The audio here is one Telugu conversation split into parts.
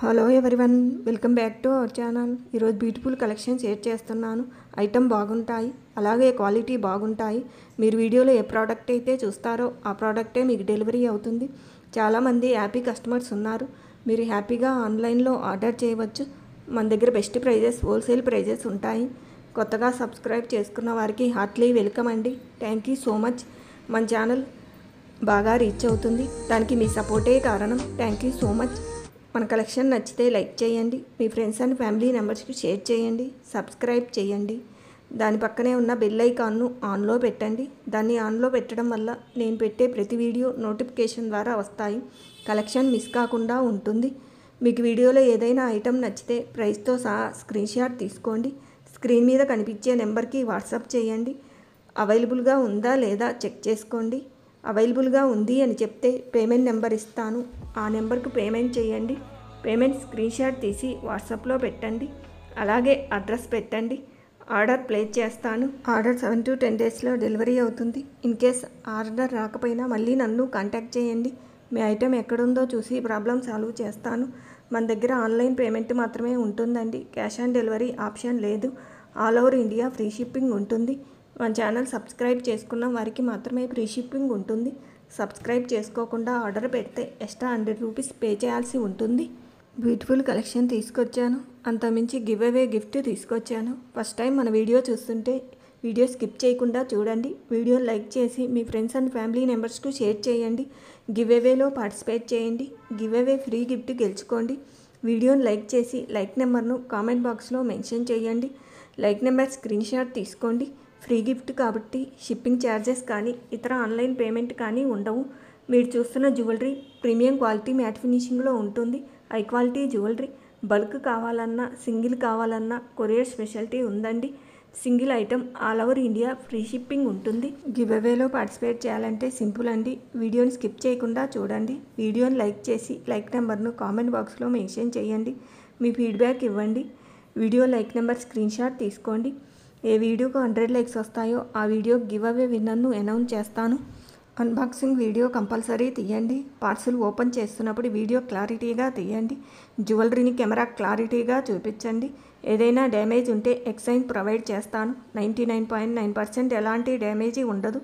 Hello everyone, welcome back to our channel. ఈరోజు బ్యూటిఫుల్ కలెక్షన్ షేర్ చేస్తున్నాను. ఐటమ్ బాగుంటాయి, అలాగే క్వాలిటీ బాగుంటాయి. మీరు వీడియోలో ఏ ప్రోడక్ట్ అయితే చూస్తారో ఆ ప్రోడక్టే మీకు డెలివరీ అవుతుంది. చాలామంది హ్యాపీ కస్టమర్స్ ఉన్నారు. మీరు హ్యాపీగా ఆన్లైన్లో ఆర్డర్ చేయవచ్చు. మన దగ్గర బెస్ట్ ప్రైజెస్, హోల్సేల్ ప్రైజెస్ ఉంటాయి. కొత్తగా సబ్స్క్రైబ్ చేసుకున్న వారికి హార్ట్లీ వెల్కమ్ అండి. Thank you so much. మన ఛానల్ బాగా రీచ్ అవుతుంది, దానికి మీ సపోర్టే కారణం. Thank you so much. మన కలెక్షన్ నచ్చితే లైక్ చేయండి, మీ ఫ్రెండ్స్ అండ్ ఫ్యామిలీ మెంబర్స్కి షేర్ చేయండి, సబ్స్క్రైబ్ చేయండి. దాని పక్కనే ఉన్న బెల్ ఐకాన్ను ఆన్లో పెట్టండి. దాన్ని ఆన్లో పెట్టడం వల్ల నేను పెట్టే ప్రతి వీడియో నోటిఫికేషన్ ద్వారా వస్తాయి. కలెక్షన్ మిస్ కాకుండా ఉంటుంది. మీకు వీడియోలో ఏదైనా ఐటెం నచ్చితే ప్రైస్తో సహా స్క్రీన్ షాట్ తీసుకోండి. స్క్రీన్ మీద కనిపించే నెంబర్కి వాట్సాప్ చేయండి. అవైలబుల్గా ఉందా లేదా చెక్ చేసుకోండి. అవైలబుల్గా ఉంది అని చెప్తే పేమెంట్ నెంబర్ ఇస్తాను, ఆ నెంబర్కు పేమెంట్ చేయండి. పేమెంట్ స్క్రీన్ షాట్ తీసి వాట్సాప్లో పెట్టండి, అలాగే అడ్రస్ పెట్టండి. ఆర్డర్ ప్లేస్ చేస్తాను. ఆర్డర్ 7 to 10 డేస్లో డెలివరీ అవుతుంది. ఇన్ కేస్ ఆర్డర్ రాకపోయినా మళ్ళీ నన్ను కాంటాక్ట్ చేయండి. మీ ఐటెం ఎక్కడుందో చూసి ప్రాబ్లం సాల్వ్ చేస్తాను. మన దగ్గర ఆన్లైన్ పేమెంట్ మాత్రమే ఉంటుందండి. క్యాష్ ఆన్ డెలివరీ ఆప్షన్ లేదు. All over India free shipping ఉంటుంది. మన ఛానల్ సబ్స్క్రైబ్ చేసుకున్న వారికి మాత్రమే ఫ్రీ షిప్పింగ్ ఉంటుంది. సబ్స్క్రైబ్ చేసుకోకుండా ఆర్డర్ పెడితే ఎక్స్ట్రా 100 రూపీస్ పే చేయాల్సి ఉంటుంది. బ్యూటిఫుల్ కలెక్షన్ తీసుకొచ్చాను, అంతమించి గివ్ అవే గిఫ్ట్ తీసుకొచ్చాను. ఫస్ట్ టైం మన వీడియో చూస్తుంటే వీడియో స్కిప్ చేయకుండా చూడండి. వీడియో లైక్ చేసి మీ ఫ్రెండ్స్ అండ్ ఫ్యామిలీ మెంబర్స్కు షేర్ చేయండి. గివ్ అవేలో పార్టిసిపేట్ చేయండి. Giveaway free gift గెలుచుకోండి. వీడియోని లైక్ చేసి లైక్ నెంబర్ను కామెంట్ బాక్స్లో మెన్షన్ చేయండి. లైక్ నెంబర్ స్క్రీన్ షాట్ తీసుకోండి. ఫ్రీ గిఫ్ట్ కాబట్టి షిప్పింగ్ ఛార్జెస్ కానీ ఇతర ఆన్లైన్ పేమెంట్ కానీ ఉండవు. మీరు చూస్తున్న జ్యువెలరీ ప్రీమియం క్వాలిటీ మ్యాట్ ఫినిషింగ్లో ఉంటుంది. High quality jewellery. బల్క్ కావాలన్నా సింగిల్ కావాలన్నా కొరియర్ స్పెషాలిటీ ఉందండి. Single item all over India free shipping ఉంటుంది. గివ్ అవేలో పార్టిసిపేట్ చేయాలంటే సింపుల్ అండి. వీడియోని స్కిప్ చేయకుండా చూడండి. వీడియోని లైక్ చేసి లైక్ నెంబర్ను కామెంట్ బాక్స్లో మెన్షన్ చేయండి. మీ ఫీడ్బ్యాక్ ఇవ్వండి. Video like number screen shot తీసుకోండి. ఏ వీడియోకు 100 లైక్స్ వస్తాయో ఆ వీడియో గివ్ అవే విన్నర్ను అనౌన్స్ చేస్తాను. అన్బాక్సింగ్ వీడియో కంపల్సరీ తీయండి. పార్సిల్ ఓపెన్ చేస్తున్నప్పుడు వీడియో క్లారిటీగా తీయండి. జ్యువెలరీని కెమెరా క్లారిటీగా చూపించండి. ఏదైనా డ్యామేజ్ ఉంటే ఎక్స్చేంజ్ ప్రొవైడ్ చేస్తాను. 99.9% ఎలాంటి డ్యామేజీ ఉండదు.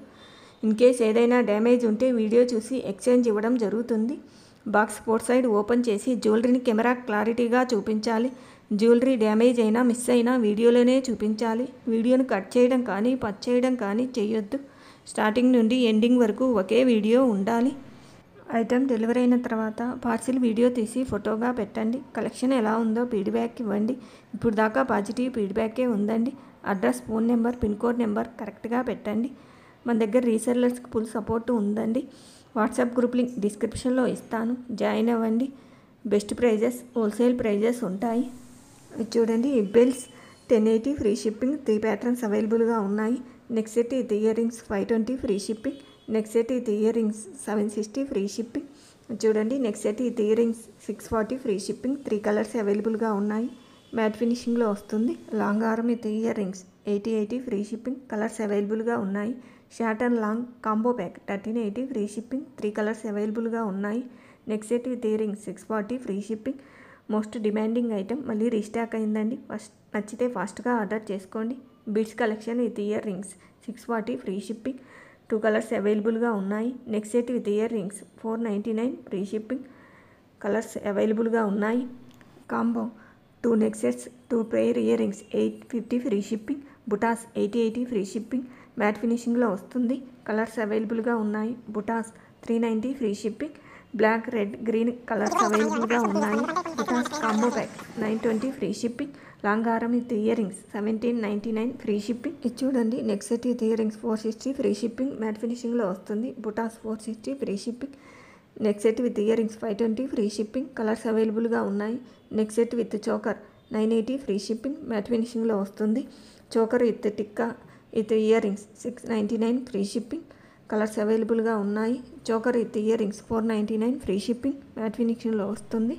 ఇన్ కేస్ ఏదైనా డ్యామేజ్ ఉంటే వీడియో చూసి ఎక్స్చేంజ్ ఇవ్వడం జరుగుతుంది. బాక్స్ ఫోర్ సైడ్ ఓపెన్ చేసి జ్యువెలరీని కెమెరా క్లారిటీగా చూపించాలి. జ్యువెలరీ డ్యామేజ్ అయినా మిస్ అయినా వీడియోలోనే చూపించాలి. వీడియోను కట్ చేయడం కానీ పచ్ చేయడం కానీ చేయొద్దు. స్టార్టింగ్ నుండి ఎండింగ్ వరకు ఒకే వీడియో ఉండాలి. ఐటెం డెలివరీ అయిన తర్వాత పార్సిల్ వీడియో తీసి ఫోటోగా పెట్టండి. కలెక్షన్ ఎలా ఉందో ఫీడ్బ్యాక్ ఇవ్వండి. ఇప్పుడు దాకా పాజిటివ్ ఫీడ్బ్యాకే ఉందండి. Address, phone number, pin code number కరెక్ట్గా పెట్టండి. మన దగ్గర రీసెల్లర్స్కి ఫుల్ సపోర్ట్ ఉందండి. వాట్సాప్ గ్రూప్ లింక్ డిస్క్రిప్షన్లో ఇస్తాను, జాయిన్ అవ్వండి. బెస్ట్ ప్రైజెస్, హోల్సేల్ ప్రైజెస్ ఉంటాయి. చూడండి, ఈ బెల్స్ 1080 ఫ్రీ షిప్పింగ్. 3 ప్యాటర్న్స్ అవైలబుల్గా ఉన్నాయి. Next set with earrings 520 free shipping. Next set with earrings 760 free shipping. చూడండి, next set with earrings 640 free shipping. 3 colours అవైలబుల్గా ఉన్నాయి. మ్యాట్ ఫినిషింగ్లో వస్తుంది. Long arm with earrings 8080 free shipping. Colours అవైలబుల్గా ఉన్నాయి. Short and long combo pack 1380 free shipping. 3 colours అవైలబుల్గా ఉన్నాయి. Next set with earrings 640 free shipping. Most demanding item మళ్ళీ రీస్టాక్ అయిందండి. ఫస్ట్ నచ్చితే ఫాస్ట్గా ఆర్డర్ చేసుకోండి. Beads collection with earrings 640 free shipping. 2 colours అవైలబుల్గా ఉన్నాయి. Next set with earrings 499 free shipping. Colours అవైలబుల్గా ఉన్నాయి. Combo 2 neck sets 2 pair earrings 850 free shipping. బుటాస్ 8080 ఫ్రీ షిప్పింగ్. మ్యాట్ ఫినిషింగ్లో వస్తుంది. కలర్స్ అవైలబుల్గా ఉన్నాయి. బుటాస్ 390 free shipping. Black, red, green colours అవైలబుల్గా ఉన్నాయి. బుటాస్ combo pack 920 free shipping. Long హారం with earrings 1799 free shipping. ఇది చూడండి, next set with earrings 460 free shipping. Matte ఫినిషింగ్లో వస్తుంది. బుటాస్ 460 free shipping. Next set with earrings 520 free shipping. Colours అవైలబుల్గా ఉన్నాయి. Next set with choker 980 free shipping. Matte ఫినిషింగ్లో వస్తుంది. చోకర్ విత్ టిక్కా with earrings 699 free shipping. Colours అవైలబుల్గా ఉన్నాయి. Choker with earrings 499 free shipping. Matte ఫినిషింగ్లో వస్తుంది.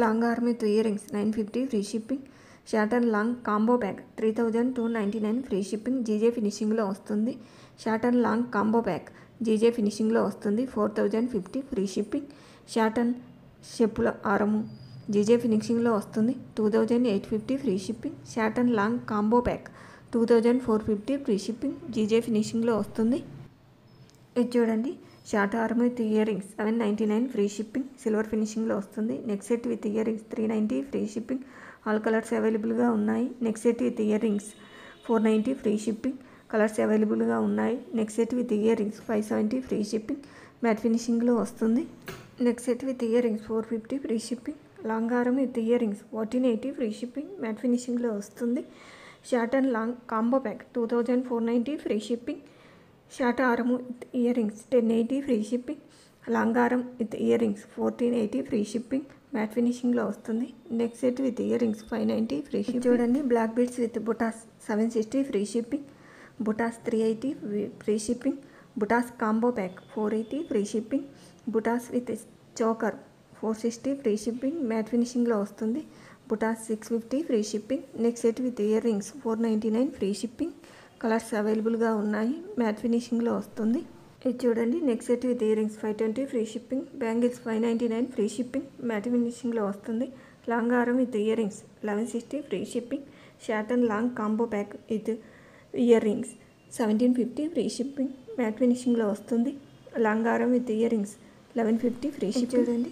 Long arm with ear rings 950 free shipping. Short and long combo pack 3299 free shipping. G J ఫినిషింగ్లో వస్తుంది. Short and long combo pack G J ఫినిషింగ్లో వస్తుంది. 4050 ఫ్రీ షిప్పింగ్. షార్ట్ అండ్ చెప్పుల ఆరము జీజే ఫినిషింగ్లో వస్తుంది. 2850 free shipping. Short and long combo pack 2450 free shipping. G J ఫినిషింగ్లో వస్తుంది. ఇది చూడండి, short arm with earrings 799 free shipping. Silver ఫినిషింగ్లో వస్తుంది. Next set with earrings 390 free shipping. All colours అవైలబుల్గా ఉన్నాయి. Next set with earrings 490 free shipping. Colours అవైలబుల్గా ఉన్నాయి. Next set with earrings 570 free shipping. Matte ఫినిషింగ్లో వస్తుంది. Next set with earrings 450 free shipping. Long హారం with earrings 1480 free shipping. Matte ఫినిషింగ్లో వస్తుంది. Short and long combo pack 2490 free shipping. Short హారం with earrings 1080 free shipping. Long హారం with earrings 1480 free shipping. Matte ఫినిషింగ్లో వస్తుంది. Next set with earrings 590 free shipping. చూడండి, బ్లాక్ బీడ్స్ విత్ బుటాస్ 760 ఫ్రీ షిప్పింగ్. బుటాస్ 380 ఫ్రీ షిప్పింగ్. బుటాస్ కాంబో ప్యాక్ 480 ఫ్రీ షిప్పింగ్. బుటాస్ with choker 460 free shipping. Matte ఫినిషింగ్లో వస్తుంది. బుటాస్ 650 free shipping. Next set with earrings 499 free shipping. Colours అవైలబుల్గా ఉన్నాయి. మ్యాట్ ఫినిషింగ్లో వస్తుంది. ఇది చూడండి, next set with earrings 520 free shipping. Bangles 599 free shipping. Matte ఫినిషింగ్లో వస్తుంది. లాంగ్ హారం with earrings 1160 free shipping. Short and long combo pack with earrings 1750 free shipping. Matte ఫినిషింగ్లో వస్తుంది. లాంగ్ హారం with earrings 1150 free shipping. చూడండి,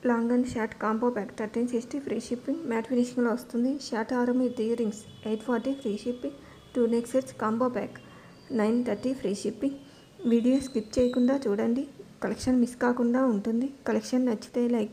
long and short combo pack 1360 free shipping. Matte ఫినిషింగ్లో వస్తుంది. షార్ట్ హారం with earrings 840 free shipping. 2 neck sets combo pack 930 free shipping. Video skip చేయకుండా చూడండి, కలెక్షన్ మిస్ కాకుండా ఉంటుంది. కలెక్షన్ నచ్చితే లైక్